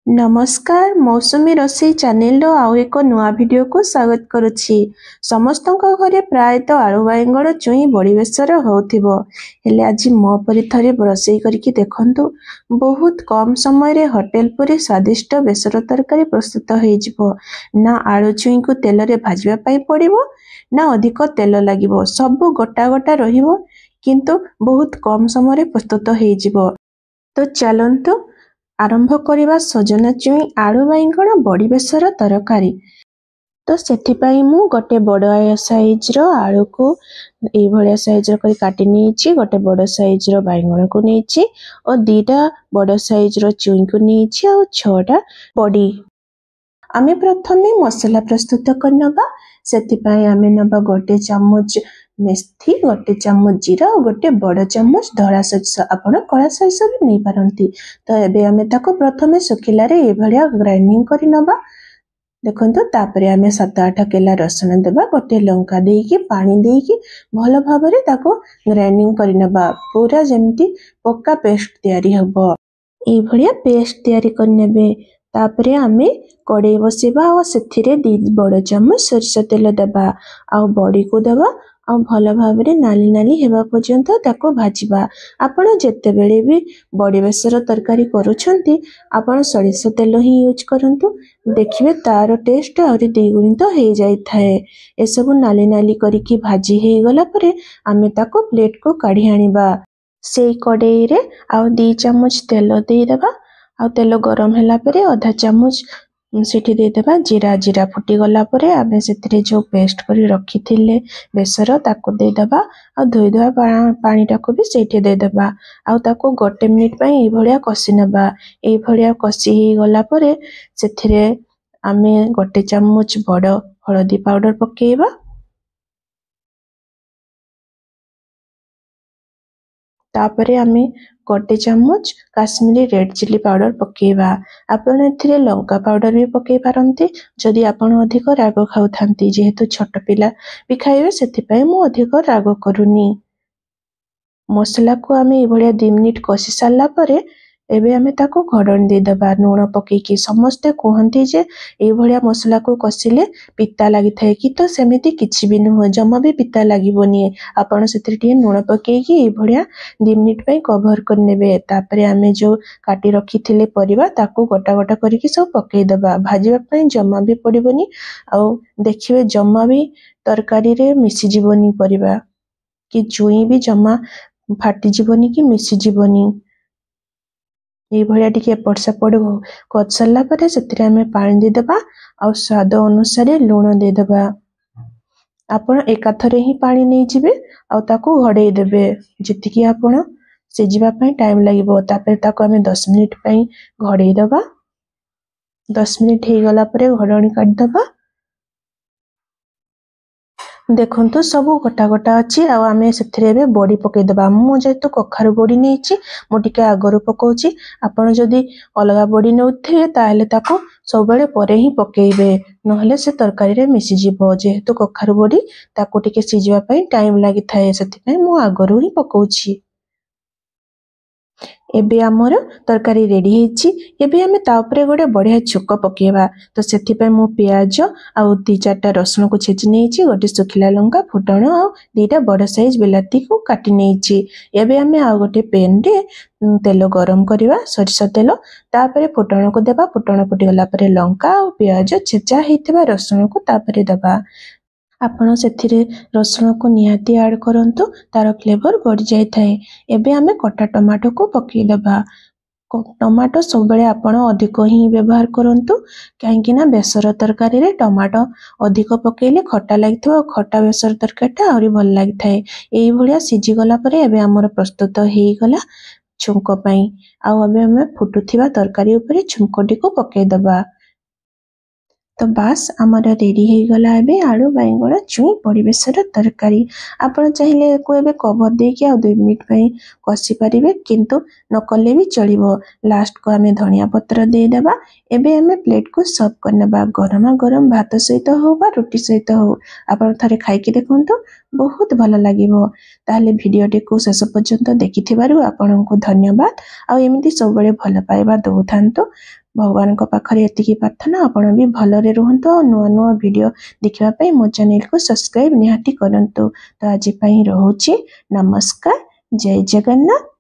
नमस्कार मौसुमी रोसई चैनल आउ एक नुआ वीडियो को स्वागत करुछि। समस्तों घरे प्रायतः आलू बाइगण चुई बड़ी बेसर होथिबो हेले आज मो परि थरे रोसई करके देखंतु। बहुत कम समय रे होटल परि स्वादिष्ट बेसर तरकारी प्रस्तुत हो जिवो। ना आलू चुई को तेल रे भाजबा पई पड़िबो ना अधिक तेल लागिबो, सब गोटा गोटा रहिबो किंतु बहुत कम समय रे प्रस्तुत हो जिवो। तो चलंतु आरंभ करिबा सजना चुई आलू बाइगण बड़ी बेसर तरकारी। तो सेथिपाई मु गोटे बड़ साइज रो आलू को ए भलिया साइज रो करी काटी नेछि, गोटे बड़ साइज रो बाइगण को नेछि और दीटा बड़ साइज रो चुई को नेछि और 6टा बड़ी। आमे प्रथमे मसला प्रस्तुत करनबा। सेथिपाई आमे नबा गोटे चम्मच मेथी, गोटे चम्मच जीरा और गोटे बड़ चम्मच धड़ा सरसो, आपण कला सरसो भी नहीं पारंती। तो एबे आमे ताको प्रथमे सुखिला रे ए भलिया ग्राइंडिंग करि नबा। देखंतु तापरे आमे 7-8 केला रसुण देबा, गोटे लंका देकी पानी देकी भलो भाबरे ताको ग्राइंडिंग करि नबा, पूरा जेमती पक्का पेस्ट तयारी हबो। ए भलिया पेस्ट तयारी करनेबे। तापरे आमे कड़ाई बसेबा और सेथिरे 2 बड़ चम्मच सरसो तेल देबा आ बड़ी को देबा आ भलो भाबरे नाली नाली हेबा पर्यंत ताको भाजिबा। आपण जेते बेले भी बड़ी बेसर तरकारी करूछंती आपण सरिसो तेल ही यूज करंतु, देखिबे तार टेस्ट और द्विगुणित हो जाई थाए। ए सब नाली नाली करिकी भाजी हे गला परे आमे ताको प्लेट को काढी आनिबा। सेई कड़ाई रे आ 2 चम्मच तेल दे देबा आ तेल गरम होला परे आधा चम्मच सेठी दे देबा जीरा। जीरा फुटी गला परे आमे सेथिरे जो पेस्ट करी रखी थिले बेसर ताको दे देबा आ धोई देबा पानी टाको भी सेठी दे देबा आ ताको गोटे मिनिट पई ए भलिया कसी नबा। ए भलिया कसी हे गला परे सेथिरे आमे गोटे चम्मच बड़ हळदी पाउडर पकेइबा। तापरे आमे गोटे चम्मच काश्मीरी रेड चिली पाउडर पकेइबा। आपण एथिरे लंका पाउडर भी पकेइ पारंती जदि आपण अधिक राग खाउथांती, जेहेतु छोट पिला भी खाइबे सेथिपाई मु अधिक राग करूनी। मसला को आमे ए भलिया 2 मिनिट कसी सारला परे एबे आमे ताको घडण दे दबा नून पकेइकी। समस्ते कहंती जे ए भलिया मसला को कसिले पिता लागि थाए कि तो सेमिति किछि भी न जमा भी पिता लागिबोनी। आपण सेथिरे टिए नून पकेइकी ए भलिया 2 मिनिट पई कवर कर नेबे। तापरे आमे जो काटी रखी थिले परिबा ताको गोटा गोटा करिकी सब पकेइ दबा। भाजिबा पई जमा भी पड़िबोनी आ देखिबे जमा भी तरकारी रे मिसी जीवनी परिबा कि जुई भी जमा फाटी जीवनी कि मिसी जीवनी। ए भलिया टिके एपट सेपट कर सरला परे सेथिरे आमे पानी दे देबा आ स्वाद अनुसार लूण दे देबा। आपण एकाथरे ही पानी नै जिबे आ ताको घडै देबे जतिकी आपण सिजिबा पई टाइम लागिबो। तापरे ताको आमे 10 मिनिट पई घडै देबा। 10 मिनिट हे गला परे घडणी काट देबा। देखंतु सब गोटा गोटा अछि आ आमे सेथिरे बे बड़ी पकेइ देबा। मु जेतु कखारु बड़ी नेछि मु टिके आगरु पकोछि, आपण जदि अलगा बड़ी नउथे ताले ताको सब बेले परे ही पकेइबे नहले से तरकारी रे मिसी जिवो। जेहेतु कखारु बड़ी ताको टिके सिजिबा पई टाइम लागि थाए सेति पई मु आगरु ही पकोछि। एबे हमर तरकारी रेडी हेछि। एबे हमें ता ऊपर गोटे बढ़िया छुक पकेबा। तो सेति पे मु प्याज आ 2-4टा रसुन को छेचि नेछि, गोटे सुखिला लंका फुटण आ 2टा बड़ साइज बिलाती को काटी नेछि। एबे हमें आ गोटे पेन रे तेल गरम करिवा, सरिसा तेल तापरे फुटण को देबा। फुटण फुटी गला परे लंका आ प्याज छेचा हेतिबा रसुन को तापरे देबा। आपण सेथिरे रसुण को निहाती ऐड करंतु, तार फ्लेवर बढ़ जाय थाए। एबे हमें कटा टमाटो को पकेइ दबा। टमाटो सब बेले आपण अधिक ही व्यवहार करंतु काहेकि ना बेसर तरकारी रे टमाटो अधिक पकेइले खट्टा लागिथो। खट्टा बेसर तरकारीटा आउरी भल लागि थाए। एई भलिया सिजी गला परे एबे हमर प्रस्तुत हेई गला छुंको पई। आ एबे हमें फुटुथिबा तरकारी ऊपर छुंकोटी को पकेइ दबा। तो बास आमर रेडी हे गला एबे आलू बाइगण चुई बड़ी बेसर तरकारी। आपण चाहिले को एबे कवर देके आ 2 मिनिट पई कसी परिबे, किंतु न कले भी चलिबो। लास्ट को हमें धनिया पत्र दे देबा। एबे हमें प्लेट को सर्व करनबा। गरमा गरम भात सहित हो बा रोटी सहित हो, आपण थरे खाई के देखंतु बहुत भल लागिबो। ताले भिडियोटी को शेष पर्यंत देखिथिबारु आपनकु धन्यवाद। आ एमिति सब बेले भल पाइबा दउथांतु। भगवान पाखरे एतिकी प्रार्थना आपण भी भलरे रुहंतु और नुआ नुआ वीडियो देखिबा पई मो चैनल को सब्सक्राइब निहाती करंतु। तो आज पई रहूची नमस्कार। जय जगन्नाथ।